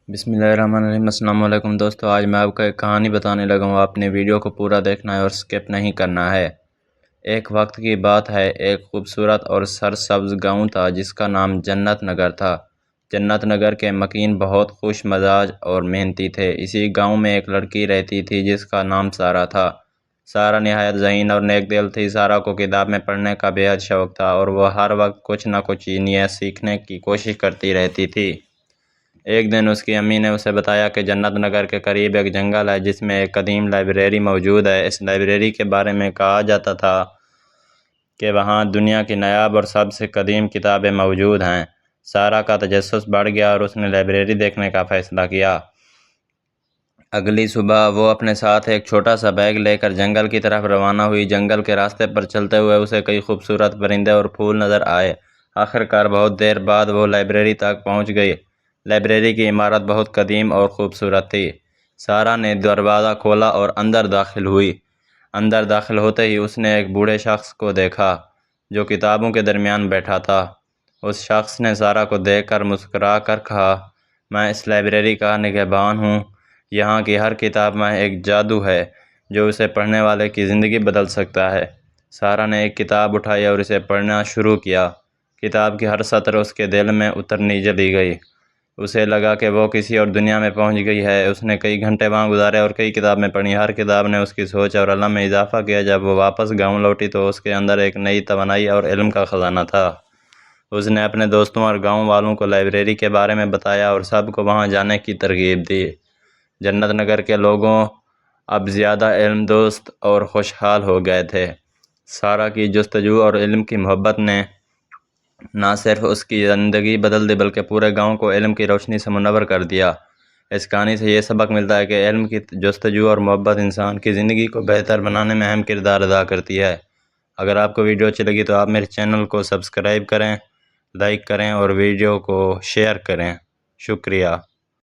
بسم اللہ الرحمن الرحیم۔ السلام علیکم دوستو، آج میں آپ کو ایک کہانی بتانے لگا ہوں۔ اپنے ویڈیو کو پورا دیکھنا ہے اور سکپ نہیں کرنا ہے۔ ایک وقت کی بات ہے، ایک خوبصورت اور سرسبز گاؤں تھا جس کا نام جنت نگر تھا۔ جنت نگر کے مکین بہت خوش مزاج اور محنتی تھے۔ اسی گاؤں میں ایک لڑکی رہتی تھی جس کا نام سارہ تھا۔ سارہ نہایت ذہین اور نیک دل تھی۔ سارہ کو کتاب میں پڑھنے کا بے حد شوق تھا اور وہ ہر وقت کچھ نہ کچھ نیا سیکھنے کی کوشش کرتی رہتی تھی۔ ایک دن اس کی امی نے اسے بتایا کہ جنت نگر کے قریب ایک جنگل ہے جس میں ایک قدیم لائبریری موجود ہے۔ اس لائبریری کے بارے میں کہا جاتا تھا کہ وہاں دنیا کی نایاب اور سب سے قدیم کتابیں موجود ہیں۔ سارہ کا تجسس بڑھ گیا اور اس نے لائبریری دیکھنے کا فیصلہ کیا۔ اگلی صبح وہ اپنے ساتھ ایک چھوٹا سا بیگ لے کر جنگل کی طرف روانہ ہوئی۔ جنگل کے راستے پر چلتے ہوئے اسے کئی خوبصورت پرندے اور پھول نظر آئے۔ آخرکار بہت دیر بعد وہ لائبریری تک پہنچ گئی۔ لائبریری کی عمارت بہت قدیم اور خوبصورت تھی۔ سارہ نے دروازہ کھولا اور اندر داخل ہوئی۔ اندر داخل ہوتے ہی اس نے ایک بوڑھے شخص کو دیکھا جو کتابوں کے درمیان بیٹھا تھا۔ اس شخص نے سارہ کو دیکھ کر مسکرا کر کہا، میں اس لائبریری کا نگہبان ہوں۔ یہاں کی ہر کتاب میں ایک جادو ہے جو اسے پڑھنے والے کی زندگی بدل سکتا ہے۔ سارہ نے ایک کتاب اٹھائی اور اسے پڑھنا شروع کیا۔ کتاب کی ہر سطر اس کے دل میں اترنی چلی گئی۔ اسے لگا کہ وہ کسی اور دنیا میں پہنچ گئی ہے۔ اس نے کئی گھنٹے وہاں گزارے اور کئی کتابیں پڑھیں۔ ہر کتاب نے اس کی سوچ اور علم میں اضافہ کیا۔ جب وہ واپس گاؤں لوٹی تو اس کے اندر ایک نئی توانائی اور علم کا خزانہ تھا۔ اس نے اپنے دوستوں اور گاؤں والوں کو لائبریری کے بارے میں بتایا اور سب کو وہاں جانے کی ترغیب دی۔ جنت نگر کے لوگوں اب زیادہ علم دوست اور خوشحال ہو گئے تھے۔ سارہ کی جستجو اور علم کی محبت نے نہ صرف اس کی زندگی بدل دی بلکہ پورے گاؤں کو علم کی روشنی سے منور کر دیا۔ اس کہانی سے یہ سبق ملتا ہے کہ علم کی جستجو اور محبت انسان کی زندگی کو بہتر بنانے میں اہم کردار ادا کرتی ہے۔ اگر آپ کو ویڈیو اچھی لگی تو آپ میرے چینل کو سبسکرائب کریں، لائک کریں اور ویڈیو کو شیئر کریں۔ شکریہ۔